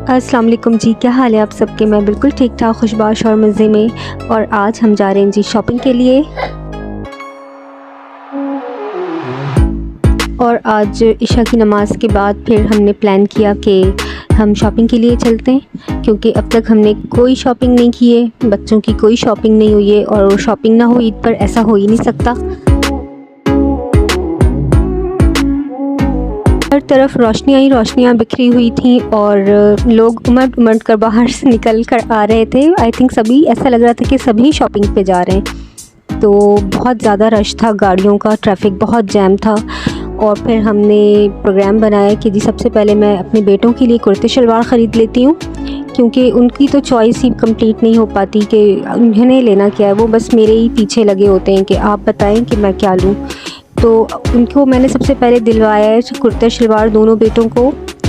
अस्सलाम वालेकुम जी, क्या हाल है आप सबके। मैं बिल्कुल ठीक ठाक, खुशबाश और मज़े में। और आज हम जा रहे हैं जी शॉपिंग के लिए। और आज इशा की नमाज़ के बाद फिर हमने प्लान किया कि हम शॉपिंग के लिए चलते हैं, क्योंकि अब तक हमने कोई शॉपिंग नहीं की है, बच्चों की कोई शॉपिंग नहीं हुई है। और शॉपिंग ना हो ईद पर, ऐसा हो ही नहीं सकता। हर तरफ रोशनियाँ ही रोशनियाँ बिखरी हुई थी और लोग उमड़ उमड़ कर बाहर से निकल कर आ रहे थे। आई थिंक सभी, ऐसा लग रहा था कि सभी शॉपिंग पे जा रहे हैं। तो बहुत ज़्यादा रश था, गाड़ियों का ट्रैफिक बहुत जैम था। और फिर हमने प्रोग्राम बनाया कि जी सबसे पहले मैं अपने बेटों के लिए कुर्ते शलवार ख़रीद लेती हूँ, क्योंकि उनकी तो चॉइस ही कंप्लीट नहीं हो पाती कि उन्हें लेना क्या है। वो बस मेरे ही पीछे लगे होते हैं कि आप बताएं कि मैं क्या लूँ। तो उनको मैंने सबसे पहले दिलवाया है कुर्ता शलवार दोनों बेटों को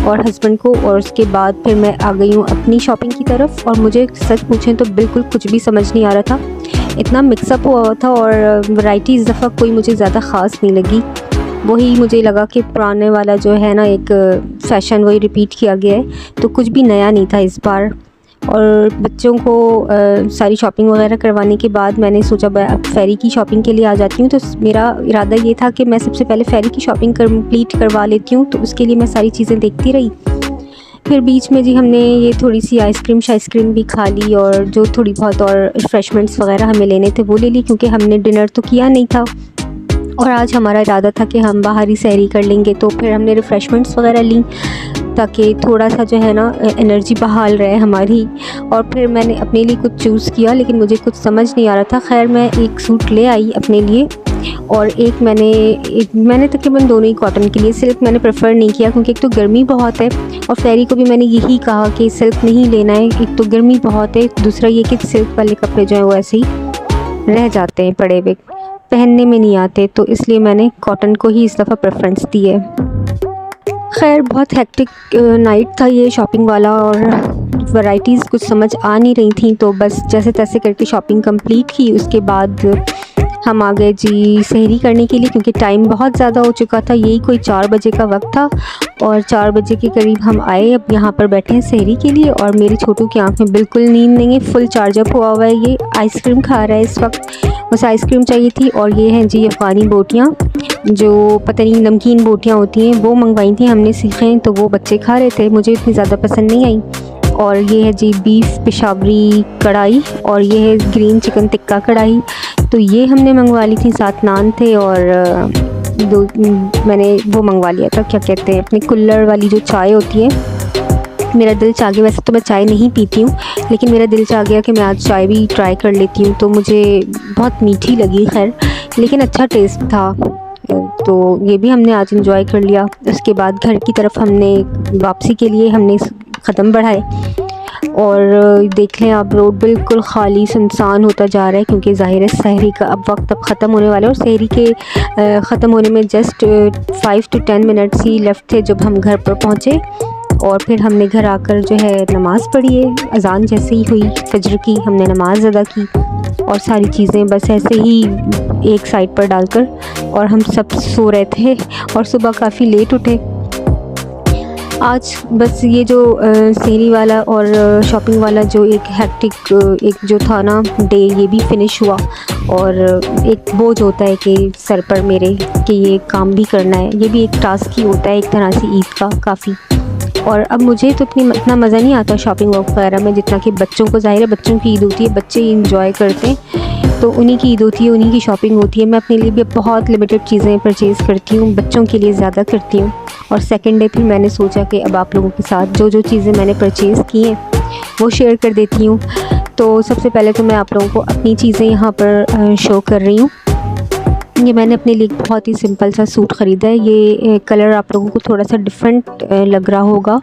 और हस्बैंड को। और उसके बाद फिर मैं आ गई हूँ अपनी शॉपिंग की तरफ। और मुझे सच पूछें तो बिल्कुल कुछ भी समझ नहीं आ रहा था, इतना मिक्सअप हुआ था। और वैरायटी इस दफ़ा कोई मुझे ज़्यादा ख़ास नहीं लगी। वही मुझे लगा कि पुराने वाला जो है ना, एक फ़ैशन वही रिपीट किया गया है, तो कुछ भी नया नहीं था इस बार। और बच्चों को सारी शॉपिंग वगैरह करवाने के बाद मैंने सोचा अब फेरी की शॉपिंग के लिए आ जाती हूँ। तो मेरा इरादा ये था कि मैं सबसे पहले फेरी की शॉपिंग कंप्लीट करवा लेती हूँ। तो उसके लिए मैं सारी चीज़ें देखती रही। फिर बीच में जी हमने ये थोड़ी सी आइसक्रीम भी खा ली, और जो थोड़ी बहुत और रिफ़्रेशमेंट्स वगैरह हमें लेने थे वो ले ली, क्योंकि हमने डिनर तो किया नहीं था। और आज हमारा इरादा था कि हम बाहर ही सैरी कर लेंगे। तो फिर हमने रिफ़्रेशमेंट्स वगैरह ली ताकि थोड़ा सा जो है ना एनर्जी बहाल रहे हमारी। और फिर मैंने अपने लिए कुछ चूज़ किया, लेकिन मुझे कुछ समझ नहीं आ रहा था। खैर मैं एक सूट ले आई अपने लिए, और एक मैंने तकरीबन दोनों ही कॉटन के लिए। सिल्क मैंने प्रेफर नहीं किया, क्योंकि एक तो गर्मी बहुत है, और फेरी को भी मैंने यही कहा कि सिल्क नहीं लेना है। एक तो गर्मी बहुत है, दूसरा ये कि सिल्क वाले कपड़े जो हैं वो ऐसे ही रह जाते हैं पड़े हुए, पहनने में नहीं आते। तो इसलिए मैंने कॉटन को ही इस दफ़ा प्रेफरेंस दी है। खैर बहुत हेक्टिक नाइट था ये शॉपिंग वाला, और वैराइटीज़ कुछ समझ आ नहीं रही थी। तो बस जैसे तैसे करके शॉपिंग कंप्लीट की। उसके बाद हम आ गए जी सहरी करने के लिए, क्योंकि टाइम बहुत ज़्यादा हो चुका था। यही कोई 4 बजे का वक्त था, और 4 बजे के करीब हम आए। अब यहाँ पर बैठे हैं सहरी के लिए, और मेरे छोटू की आँख में बिल्कुल नींद नहीं है, फुल चार्जअप हुआ हुआ है। ये आइसक्रीम खा रहा है इस वक्त, उसे आइसक्रीम चाहिए थी। और ये हैं जी अफ़गानी बोटियाँ, जो पता नहीं नमकीन बोटियाँ होती हैं, वो मंगवाई थी हमने, सीखें। तो वो बच्चे खा रहे थे, मुझे इतनी ज़्यादा पसंद नहीं आई। और ये है जी बीफ पेशावरी कढ़ाई, और ये है ग्रीन चिकन टिक्का कढ़ाई। तो ये हमने मंगवा ली थी, 7 नान थे। और दो मैंने वो मंगवा लिया था, क्या कहते हैं, अपनी कुल्हड़ वाली जो चाय होती है। मेरा दिल चाह गया, वैसे तो मैं चाय नहीं पीती हूँ, लेकिन मेरा दिल चाह गया कि मैं आज चाय भी ट्राई कर लेती हूँ। तो मुझे बहुत मीठी लगी, खैर लेकिन अच्छा टेस्ट था। तो ये भी हमने आज इंजॉय कर लिया। उसके बाद घर की तरफ हमने वापसी के लिए हमने कदम बढ़ाए, और देख लें आप, रोड बिल्कुल खाली सुनसान होता जा रहा है, क्योंकि ज़ाहिर है सहरी का अब वक्त ख़त्म होने वाला है। और सहरी के ख़त्म होने में just 5 to 10 minutes he left थे जब हम घर पर पहुँचे। और फिर हमने घर आकर जो है नमाज़ पढ़ी है। अज़ान जैसे ही हुई फजर की, हमने नमाज़ अदा की, और सारी चीज़ें बस ऐसे ही एक साइड पर डालकर, और हम सब सो रहे थे, और सुबह काफ़ी लेट उठे। आज बस ये जो सहरी वाला और शॉपिंग वाला जो एक हेक्टिक एक जो था ना डे, ये भी फिनिश हुआ। और एक बोझ होता है कि सर पर मेरे कि ये काम भी करना है, ये भी एक टास्क ही होता है एक तरह से ईद का काफ़ी। और अब मुझे तो इतना मज़ा नहीं आता शॉपिंग वगैरह में, जितना कि बच्चों को। ज़ाहिर है बच्चों की ईद होती है, बच्चे इंजॉय करते हैं, तो उन्हीं की ईद होती है, उन्हीं की शॉपिंग होती है। मैं अपने लिए भी बहुत लिमिटेड चीज़ें परचेज़ करती हूँ, बच्चों के लिए ज़्यादा करती हूँ। और सेकंड डे फिर मैंने सोचा कि अब आप लोगों के साथ जो जो चीज़ें मैंने परचेज़ की हैं वो शेयर कर देती हूँ। तो सबसे पहले तो मैं आप लोगों को अपनी चीज़ें यहाँ पर शो कर रही हूँ। ये मैंने अपने लिए बहुत ही सिंपल सा सूट ख़रीदा है। ये कलर आप लोगों को थोड़ा सा डिफरेंट लग रहा होगा,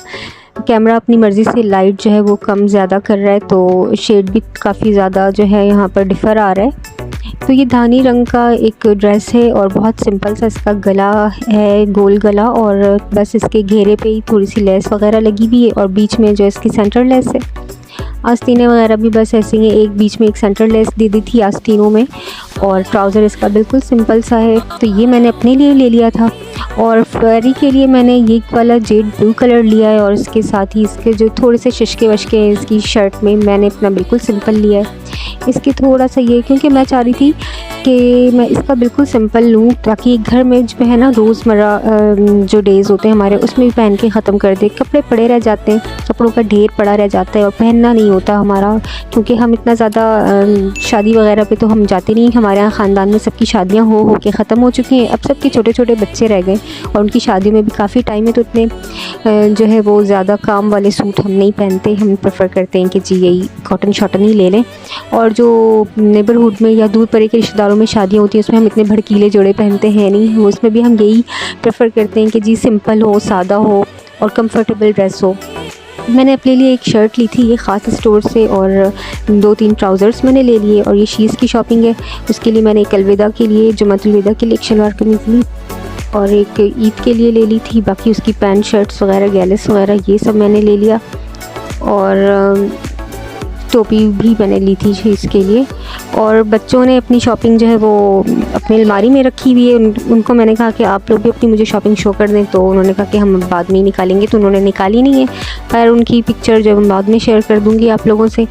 कैमरा अपनी मर्ज़ी से लाइट जो है वो कम ज़्यादा कर रहा है, तो शेड भी काफ़ी ज़्यादा जो है यहाँ पर डिफ़र आ रहा है। तो ये धानी रंग का एक ड्रेस है, और बहुत सिंपल सा इसका गला है, गोल गला, और बस इसके घेरे पे ही थोड़ी सी लेस वगैरह लगी हुई है, और बीच में जो इसकी सेंटर लेस है। आस्तीनें वगैरह भी बस ऐसे ही, एक बीच में एक सेंटर लेस दे दी थी आस्तीनों में, और ट्राउज़र इसका बिल्कुल सिंपल सा है। तो ये मैंने अपने लिए ले लिया था। और फेरी के लिए मैंने ये वाला जेड ब्लू कलर लिया है, और इसके साथ ही इसके जो थोड़े से शिशके वशके हैं इसकी शर्ट में, मैंने अपना बिल्कुल सिंपल लिया है। इसकी थोड़ा सा ये, क्योंकि मैं चाह रही थी कि मैं इसका बिल्कुल सिंपल लूँ, ताकि घर में जो है ना रोज़मर्रा जो डेज़ होते हैं हमारे, उसमें भी पहन के ख़त्म कर दे। कपड़े पड़े रह जाते हैं, कपड़ों का ढेर पड़ा रह जाता है और पहनना नहीं होता हमारा, क्योंकि हम इतना ज़्यादा शादी वगैरह पे तो हम जाते नहीं। हमारे यहाँ ख़ानदान में सबकी शादियाँ हो के ख़त्म हो चुकी हैं। अब सबके छोटे छोटे बच्चे रह गए और उनकी शादियों में भी काफ़ी टाइम है, तो इतने जो है वो ज़्यादा काम वाले सूट हम नहीं पहनते। हम प्रेफर करते हैं कि जी यही कॉटन शॉटन ही ले लें। और जो नेबरहुड में या दूर परे के रिश्तेदारों में शादियाँ होती हैं उसमें हम इतने भड़कीले जोड़े पहनते हैं नहीं, उसमें भी हम यही प्रेफर करते हैं कि जी सिंपल हो, सादा हो और कंफर्टेबल ड्रेस हो। मैंने अपने लिए एक शर्ट ली थी ये ख़ास स्टोर से, और 2-3 ट्राउज़र्स मैंने ले लिए। और ये शीज़ की शॉपिंग है, उसके लिए मैंने एक अलविदा के लिए, जुम्मतुल विदा के लिए एक शलवार कमीज़ ली, और एक ईद के लिए ले ली थी। बाकी उसकी पैंट शर्ट्स वगैरह, गैलिस वगैरह ये सब मैंने ले लिया। और टोपी भी मैंने ली थी इसके लिए। और बच्चों ने अपनी शॉपिंग जो है वो अपनी अलमारी में रखी हुई है। उनको मैंने कहा कि आप लोग भी अपनी मुझे शॉपिंग शो कर दें, तो उन्होंने कहा कि हम बाद में ही निकालेंगे, तो उन्होंने निकाली नहीं है। खैर उनकी पिक्चर जो मैं बाद में शेयर कर दूँगी आप लोगों से।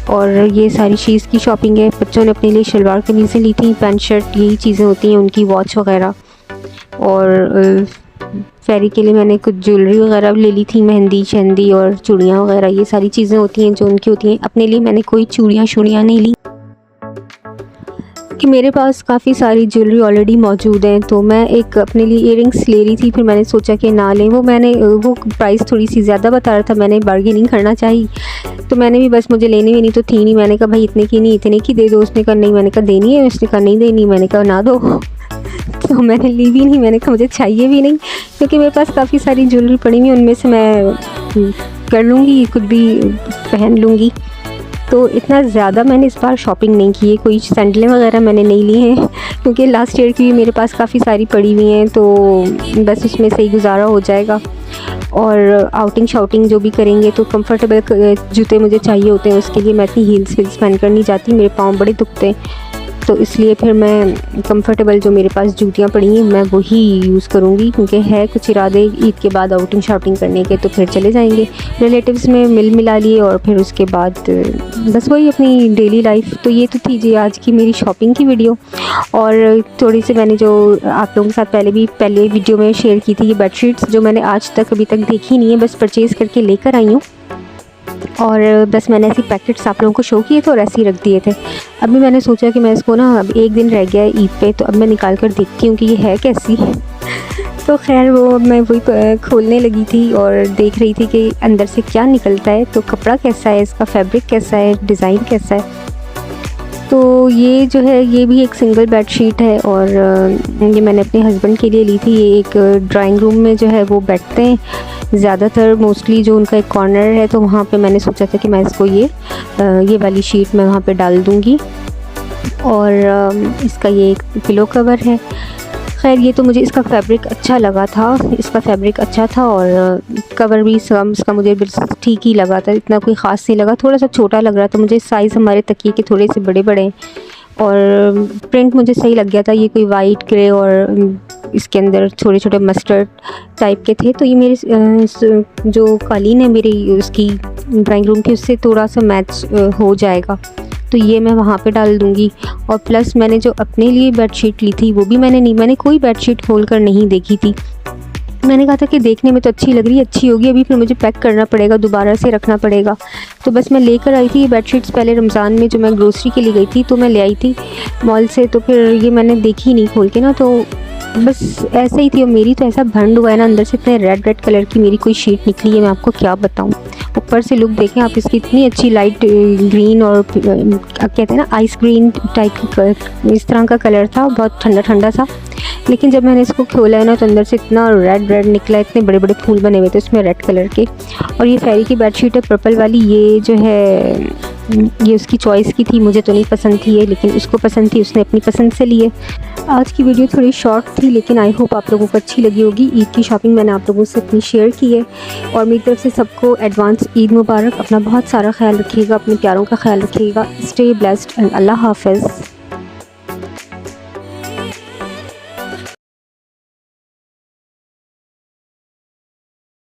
और ये सारी चीज़ की शॉपिंग है। बच्चों ने अपने लिए शलवार कमीज़ें ली थी, पैंट शर्ट, यही चीज़ें होती हैं, उनकी वॉच वगैरह। और फेरी के लिए मैंने कुछ ज्वेलरी वगैरह ले ली थी, मेहंदी शहंदी और चूड़ियाँ वगैरह, ये सारी चीज़ें होती हैं जो उनकी होती हैं। अपने लिए मैंने कोई चूड़ियाँ नहीं ली, कि मेरे पास काफ़ी सारी ज्वेलरी ऑलरेडी मौजूद हैं। तो मैं एक अपने लिए इयररिंग्स ले रही थी, फिर मैंने सोचा कि ना लें। वो प्राइस थोड़ी सी ज़्यादा बता रहा था, मैंने बार्गेनिंग करना चाहिए, तो मैंने भी बस, मुझे लेनी भी नहीं तो थी नहीं, मैंने कहा भाई इतने की नहीं, इतने की दे दो। उसने कहा नहीं, मैंने कहा देनी है, उसने कहा नहीं देनी, मैंने कहा ना दो। तो मैंने ली भी नहीं, मैंने कहा मुझे चाहिए भी नहीं, क्योंकि मेरे पास काफ़ी सारी ज्वेलरी पड़ी हुई, उनमें से मैं कर लूँगी, खुद भी पहन लूँगी। तो इतना ज़्यादा मैंने इस बार शॉपिंग नहीं की है। कोई सैंडलें वगैरह मैंने नहीं ली हैं, क्योंकि लास्ट ईयर की भी मेरे पास काफ़ी सारी पड़ी हुई हैं, तो बस उसमें से ही गुजारा हो जाएगा। और आउटिंग शाउटिंग जो भी करेंगे तो कंफर्टेबल जूते मुझे चाहिए होते हैं, उसके लिए मैं इतनी हील्स वील्स पहन कर नहीं जाती, मेरे पाँव बड़े दुखते हैं। तो इसलिए फिर मैं कंफर्टेबल जो मेरे पास जूतियाँ पड़ी हैं मैं वही यूज़ करूँगी, क्योंकि है कुछ इरादे ईद के बाद आउटिंग शाउटिंग करने के, तो फिर चले जाएंगे रिलेटिव्स में मिला लिए, और फिर उसके बाद बस वही अपनी डेली लाइफ। तो ये तो थी जी आज की मेरी शॉपिंग की वीडियो। और थोड़ी सी मैंने जो आप लोगों के साथ पहले वीडियो में शेयर की थी, ये बेडशीट्स जो मैंने आज तक अभी तक देखी नहीं है, बस परचेज़ करके लेकर आई हूँ। और बस मैंने ऐसे पैकेट्स आप लोगों को शो किए थे और ऐसे ही रख दिए थे। अभी मैंने सोचा कि मैं इसको ना, अब एक दिन रह गया है ईद पे, तो अब मैं निकाल कर देखती हूँ कि ये है कैसी। तो खैर वो मैं वही खोलने लगी थी और देख रही थी कि अंदर से क्या निकलता है, तो कपड़ा कैसा है, इसका फैब्रिक कैसा है, डिज़ाइन कैसा है। तो ये जो है ये भी एक सिंगल बेडशीट है, और ये मैंने अपने हस्बैंड के लिए ली थी। ये एक ड्राइंग रूम में जो है वो बैठते हैं ज़्यादातर, मोस्टली जो उनका एक कॉर्नर है, तो वहाँ पे मैंने सोचा था कि मैं इसको ये वाली शीट मैं वहाँ पे डाल दूँगी। और इसका ये एक पिलो कवर है। खैर ये तो मुझे इसका फैब्रिक अच्छा लगा था, और कवर भी इसका मुझे ठीक ही लगा था, इतना कोई ख़ास नहीं लगा। थोड़ा सा छोटा लग रहा था मुझे, साइज़ हमारे तकिए के थोड़े से बड़े हैं, और प्रिंट मुझे सही लग गया था। ये कोई वाइट ग्रे और इसके अंदर छोटे छोटे मस्टर्ड टाइप के थे। तो ये मेरे जो कालीन है मेरी उसकी ड्राइंग रूम की, उससे थोड़ा सा मैच हो जाएगा, तो ये मैं वहाँ पे डाल दूँगी। और प्लस मैंने जो अपने लिए बेडशीट ली थी वो भी मैंने कोई बेडशीट खोल कर नहीं देखी थी। मैंने कहा था कि देखने में तो अच्छी होगी, अभी फिर मुझे पैक करना पड़ेगा, दोबारा से रखना पड़ेगा। तो बस मैं लेकर आई थी ये बेडशीट्स पहले रमज़ान में, जो मैं ग्रोसरी के लिए गई थी तो मैं ले आई थी मॉल से। तो फिर ये मैंने देखी नहीं खोल के ना, तो बस ऐसे ही थी। और मेरी तो ऐसा भंड हुआ है ना, अंदर से इतने रेड कलर की मेरी कोई शीट निकली है, मैं आपको क्या बताऊँ। ऊपर से लुक देखें आप इसकी, इतनी अच्छी लाइट ग्रीन और कहते हैं ना आइस ग्रीन टाइप इस तरह का कलर था, बहुत ठंडा सा। लेकिन जब मैंने इसको खोला है ना, तो अंदर से इतना रेड निकला, इतने बड़े बड़े फूल बने हुए थे उसमें रेड कलर के। और ये फेरी की बेडशीट है पर्पल वाली, ये जो है ये उसकी चॉइस की थी, मुझे तो नहीं पसंद थी ये, लेकिन उसको पसंद थी, उसने अपनी पसंद से लिए। आज की वीडियो थोड़ी शॉर्ट थी, लेकिन आई होप आप लोगों को अच्छी लगी होगी। ईद की शॉपिंग मैंने आप लोगों से अपनी शेयर की है, और मेरी तरफ से सबको एडवांस ईद मुबारक। अपना बहुत सारा ख्याल रखिएगा, अपने प्यारों का ख्याल रखिएगा। स्टे ब्लेस्ड एंड अल्लाह हाफ़िज़।